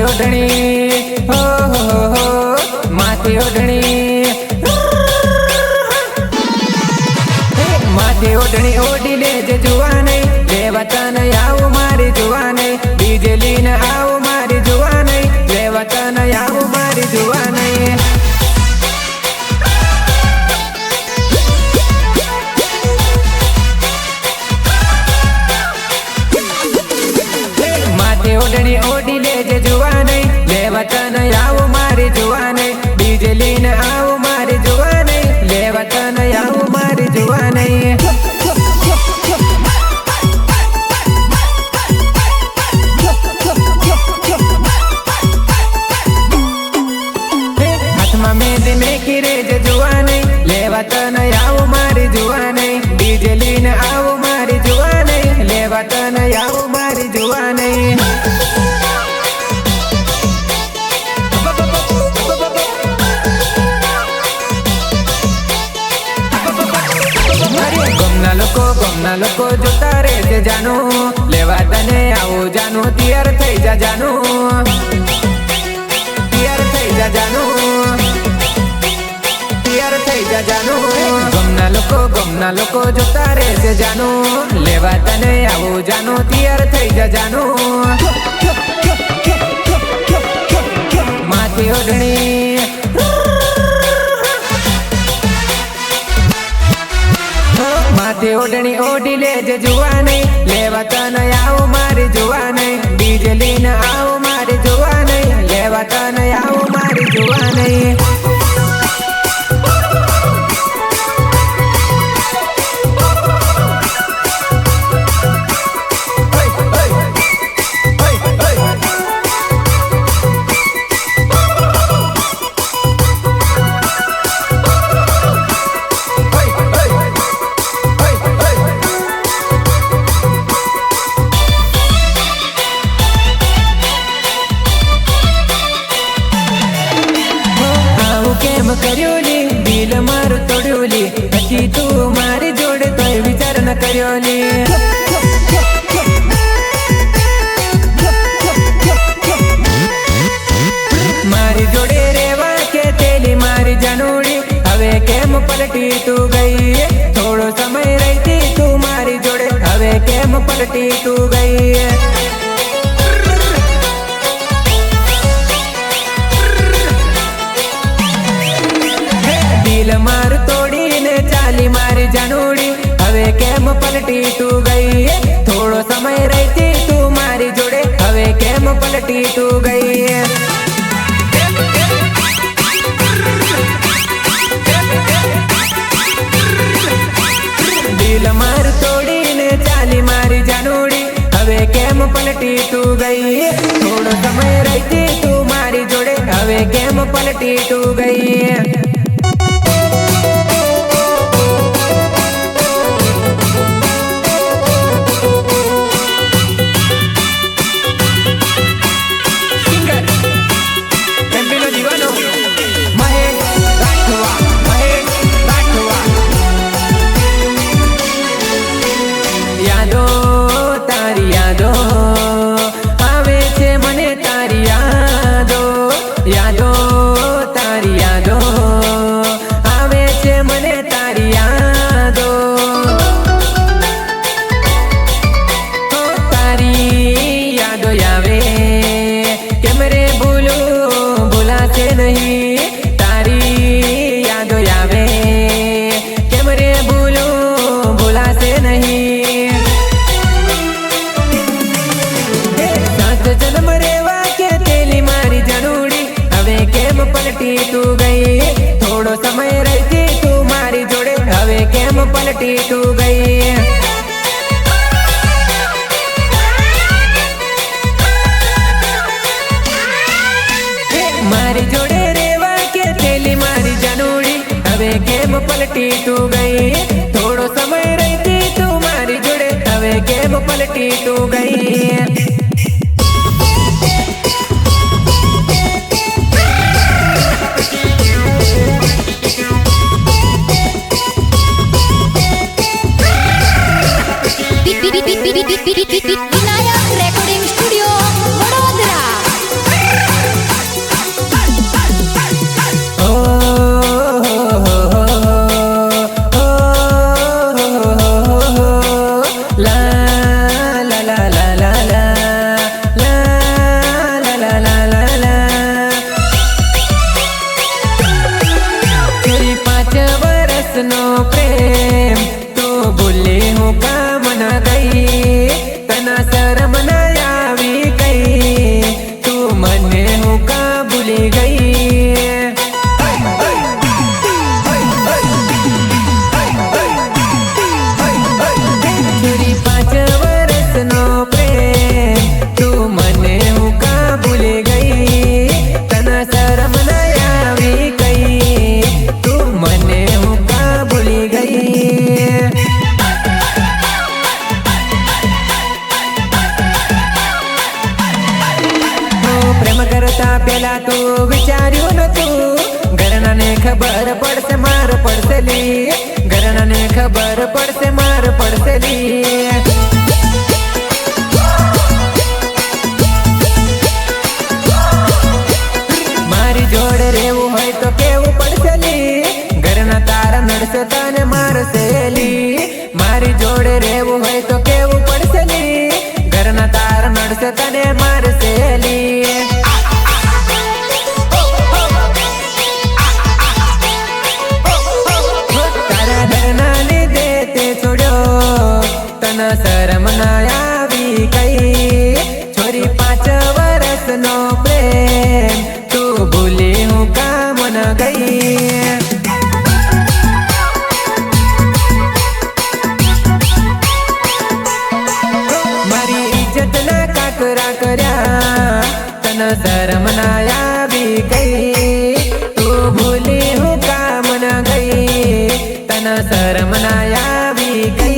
ओढ़णी हो माथे ओढ़णी माथे ओढ़णी ओढ़ी लेजे जुआ नहीं लेवता नहीं आओ मारी जुआ नहीं डीजे लीन आओ मारी जुआ नहीं लेवता नहीं आओ मारी जुआ नहीं माथे ओढ़णी ओढ़ी लेजे जुआ नहीं लेवता नहीं आओ मारी जुआ नहीं डीजे लीन आओ मारी जुआ नहीं लेवता नहीं आओ मारी जुआ नहीं मेहंदी में किरे जुआ नहीं लेवता नहीं आओ मारी जुआ नहीं डीजे लीन आओ मारी जुआ नहीं लेवता नहीं आओ मारी जुआ नहीं गमना लोको जो तारे से जानू लेवता नहीं आओ जानू तियर थई जा जानू तियर थई जा जानू जानू गमना लोको जो तारे से जानू लेवता नहीं आओ जानू तियर थई जा जानू माथे ओढ़णी माथे ओढ़णी ओढ़ी लेजे जुआ नहीं लेवता नहीं आओ मारी जुआ नहीं डीजे लीन आओ मारी जुआ नहीं लेवता नहीं आओ मारी जुआ नहीं कर्योली दिल मारू तोड्योली हजी तू मारी जोड़ तो विचार न कर्योली मारी जोड़े रेवा के तेली मारी जानूड़ी हवे केम पलटी तू गई थोड़ो समय रहती तू मारी जोड़े हवे केम पलटी तू गई मार तोड़ी ने चाली मारी जानूड़ी हवे केम पलटी तू गई थोड़ो समय रहती तू मारी जोड़े हवे केम पलटी तू गई दिल मार तोड़ी ने चाली मारी जानूड़ी हवे केम पलटी तू गई थोड़ो समय रहती तू मारी जोड़े हवे केम पलटी तू गई नहीं तारी यादो यावे कैमरे भूलो भूला से नहीं सात जन्म रेवा के तेली मारी जानूड़ी हवे केम पलटी तू गई थोड़ो समय रहती तू मारी जोड़े हवे केम पलटी तू गई मारी जोड़े रेवा के तेली मारी जानूड़ी हवे केम पलटी तू गई थोड़ो समय रहती तू मारी जोड़े हवे केम पलटी तू गई Vinayak Recording Studio, Vadodara. પ્રેમ કરતા પેલા તું વિચાર્યું નતું ઘરનાને ખબર પડશે માર પડશે લી ઘરનાને ખબર પડશે માર પડશે લી મારી જોડે રહેવું હોય તો કેવું પડશે લી ઘરના તારા નડશે તને મારશે લી મારી જોડે રહેવું હોય તો કેવું પડશે લી ઘરના તારા નડશે તને મારશે લી શરમ ના આવી કઈ છોરી 5 વર્ષનો પ્રેમ તું ભૂલી હું કામ ન ગઈ મારી ઇજ્જત ના કાકરા કર્યા તને શરમ ના આવી ગઈ તું ભૂલી હું કામ ન ગઈ તને શરમ ના આવી ગઈ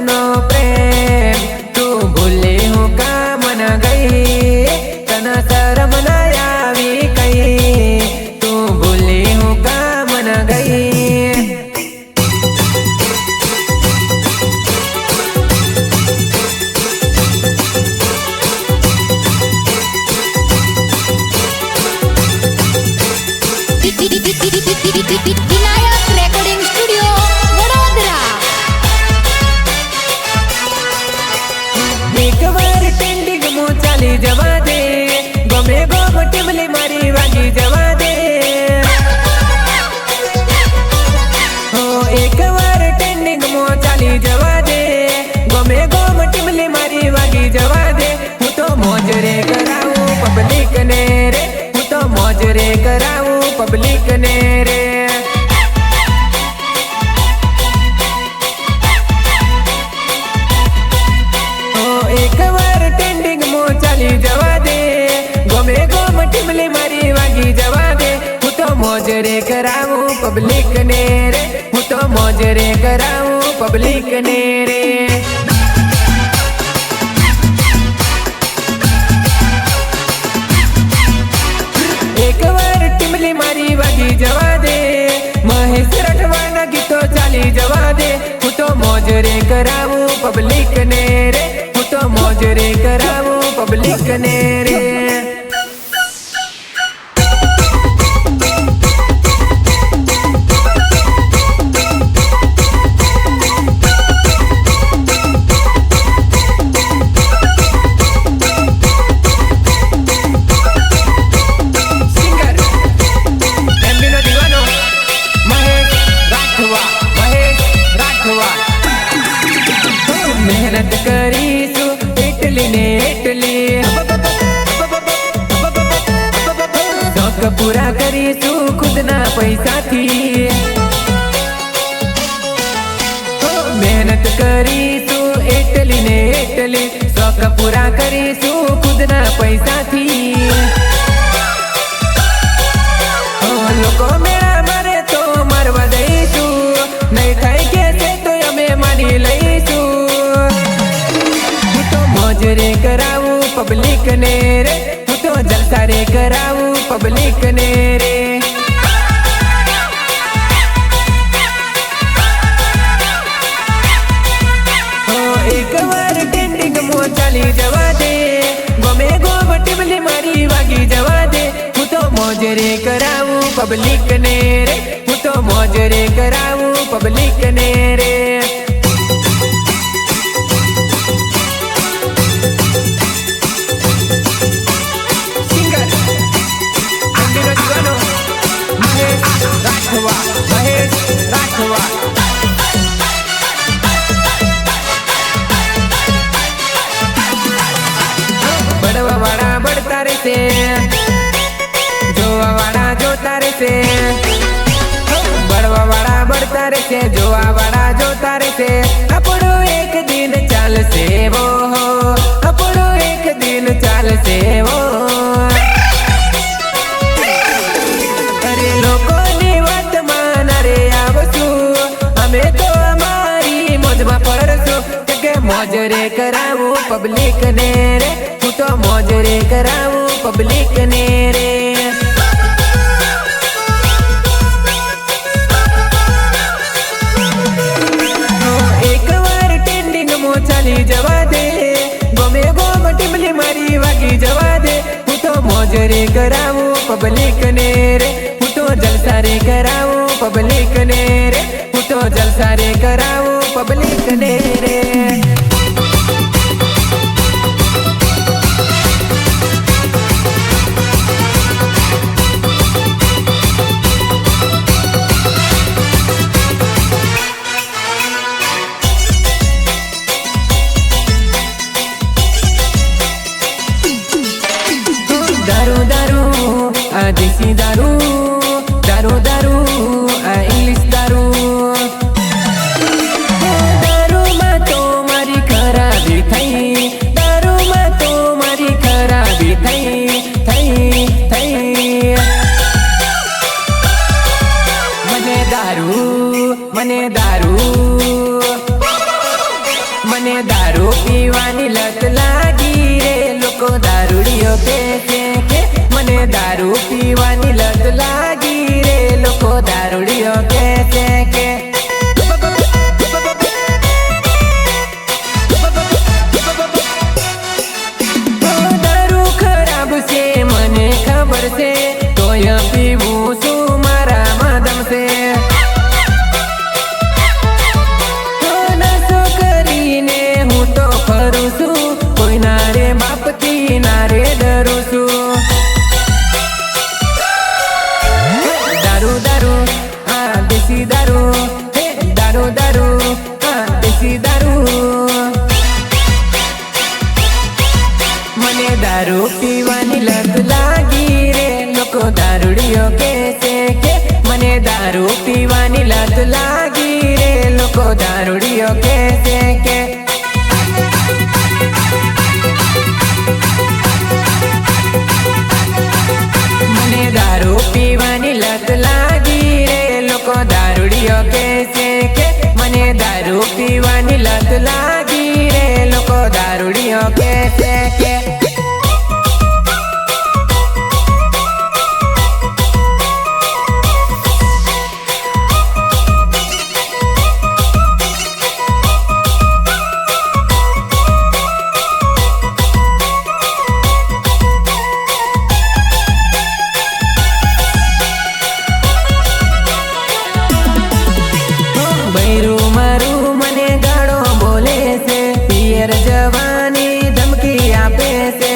નો પ્રેમ તું ભૂલી હું કામ ન ગઈ તને શરમ ના આવી કઈ તું ભૂલી હું કામ ન ગઈ વિનાયક રેકોર્ડિંગ સ્ટુડિયો વડોદરા એકવાર ટેન્ડિંગ મો ચાલી જવા દે ગમે ગમ ટીમલી મારી વાગી જવા દે હો એકવાર ટેન્ડિંગ મો ચાલી જવા દે ગમે ગમ ટીમલી મારી વાગી જવા દે હું તો મોજ રે કરાવું પબ્લિક ને રે હું તો મોજ રે કરાવું પબ્લિક ને રે એકવાર ટેન્ડિંગ મો ચાલી જવા દે ગમે ગમ ટીમલી મારી વાગી જવા દે હું તો મોજ રે કરાવું પબ્લિક ને રે હું તો મોજ રે કરાવું પબ્લિક ને રે એકવાર ટીમલી મારી વાગી જવા દે મહેશ રાઠવાના ગીતો ચાલી જવા દે હું તો મોજ રે કરાવું પબ્લિક ને રે તો મોજ રે કરાવું પબ્લિક ને રે મહેનત કરીશું એટલી ને એટલી શોખ પૂરા કરીશું ખુદના પૈસાથી મહેનત કરીશું એટલી ને એટલી શોખ પૂરા કરીશું ખુદના પૈસાથી લોકો મેળા મારે તો મારવા દઈશું નહીં થાય કે તો અમે માની લઈશું મોજ રે કરાવું પબ્લિક ને રે હું તો જલસા રે કરાવું પબ્લિક ને રે એકવાર ટેન્ડિંગ મો ચાલી જવા દે ગમે ગમ ટીમલી મારી વાગી જવા દે હું તો મોજ રે કરાવું પબ્લિક ને રે હું તો મોજ રે કરાવું પબ્લિક ને રે બડવા વાળા બળતા રહેશે જોવા વાળા જોતા રહેશે બળવા વાળા બળતા રહેશે જોવા વાળા જોતા રહેશે આપણું એક દિન ચાલશે વો આપણું એક દિન ચાલશે વો રે કરાવું પબ્લિક ને રે, હું તો મોજ રે કરાવું પબ્લિક ને રે. એકવાર ટ્રેન્ડિંગ માં ચાલી જવા દે, ગમે ગોમ ટીમલી મારી વાગી જવા દે. હું તો મોજ રે કરાવું પબ્લિક ને રે, હું તો જલસા રે કરાવું પબ્લિક ને રે, હું તો જલસા રે કરાવું પબ્લિક ને રે. દારૂ દારૂ આ દેશી દારૂ, દારૂ દારૂ આ ઇંગ્લિશ દારૂ. દારૂમાં તો મારી ખરાબી થઈ, દારૂમાં તો મારી ખરાબી થઈ થઈ થઈ. મને દારૂ મને દારૂ મને દારૂ પીવાની લત લાગી રે. લોકો દારૂડિયો કે મને દારૂ પીવાની લત લાગી રે. લોકો દારૂડિયો કે દારૂ ખરાબ છે મને ખબર છે, તોય પીવું છું મારા માધમ છે. નશો કરીને હું તો ફરું છું, કોઈ ના રે બાપથી ના રે ડરું છું. દારૂ દારૂ આ દેશી દારૂ, હે દારૂ દારૂ આ દેશી દારૂ. મને દારૂ પીવાની લત લાગી રે. લોકો દારૂડિયો કે મને દારૂ પીવાની લત લાગી રે. લોકો દારૂડિયો કે મને દારૂ પીવાની લત લાગી રે. લોકો દારૂડિયો કે મને દારૂ પીવાની લત લાગી રે. લોકો દારૂડિયો કે બૈરું મારું મને ગાળો બોલે છે, પિયર જવાની ધમકી આપે છે.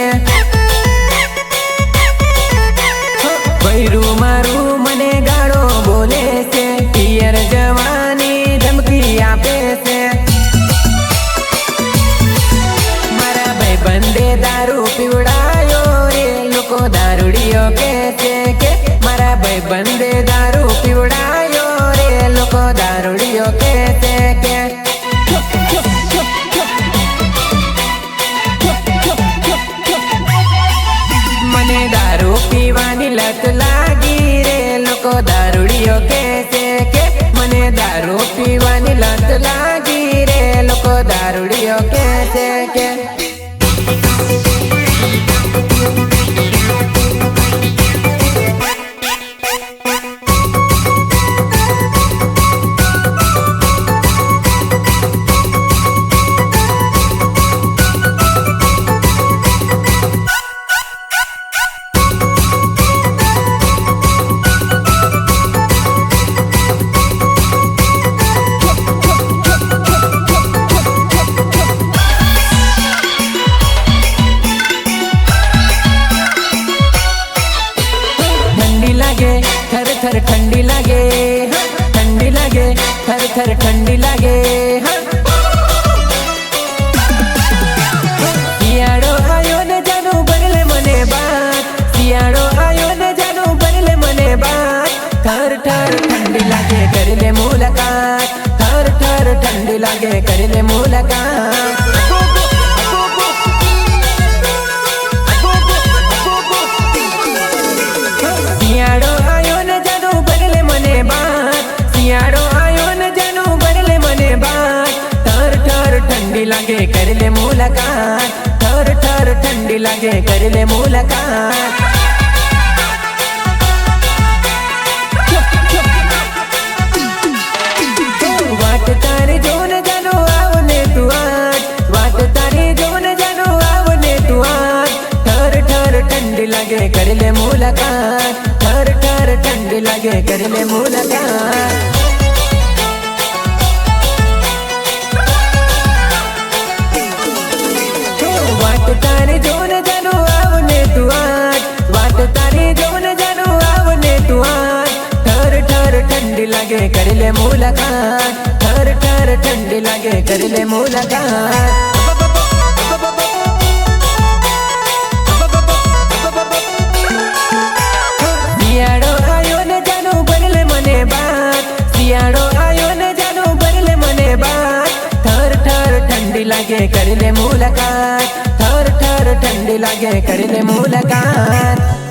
બૈરું મારું મને ગાળો બોલે છે, પિયર જવાની ધમકી આપે છે. મારા ભાઈબંધે દારૂ પીવડાયો રે. લોકો દારૂડિયો કે મારા ભાઈબંધે દારૂ પીવડાયો રે. લોકો દારૂડિયો કે મને દારૂ પીવાની લત લાગી રે. લોકો દારૂડિયો કે મને દારૂ પીવાની લત લાગી રે. લોકો દારૂડિયો કે थर ठंडी लागे, ठंडी लागे, थर थर ठंडी लागे. શિયાળો આયો ને જાનું બરલે મને બાત, શિયાળો આયો ને જાનું બરલે મને બાત. થર થર ઠંડી લાગે કરી લે મુલાકાત, થર થર ઠંડી લાગે કરી લે મુલાકાત. શિયાળો આયો ને જાનું બરલે મને બાત, શિયાળો આયો ને જાનું બરલે મને બાત. થર થર ઠંડી ठंडी लागे कर ले मुलाकात थर थर ठंडी लागे कर ले मुलाकात वाट तारी जोन जानो आवने तू आज वाट तारी जोन जानो आवने तू आज थर थर ठंडी लागे कर ले मुलाकात थर थर ठंडी लागे कर ले मुलाकात वाट तारी जोन जानो आवने तू आज वाट तारी जोन जानो आवने तू आज थर थर ठंडी लागे कर ले मुलाकात थर थर ठंडी लागे कर ले मुलाकात सियाड़ो आयो ने जानो बरले मने बात सियाड़ो आयो ने जानो बरले मने बात थर थर ठंडी लागे कर ले मुलाकात थर थर ठंडी लागे कर ले मुलाकात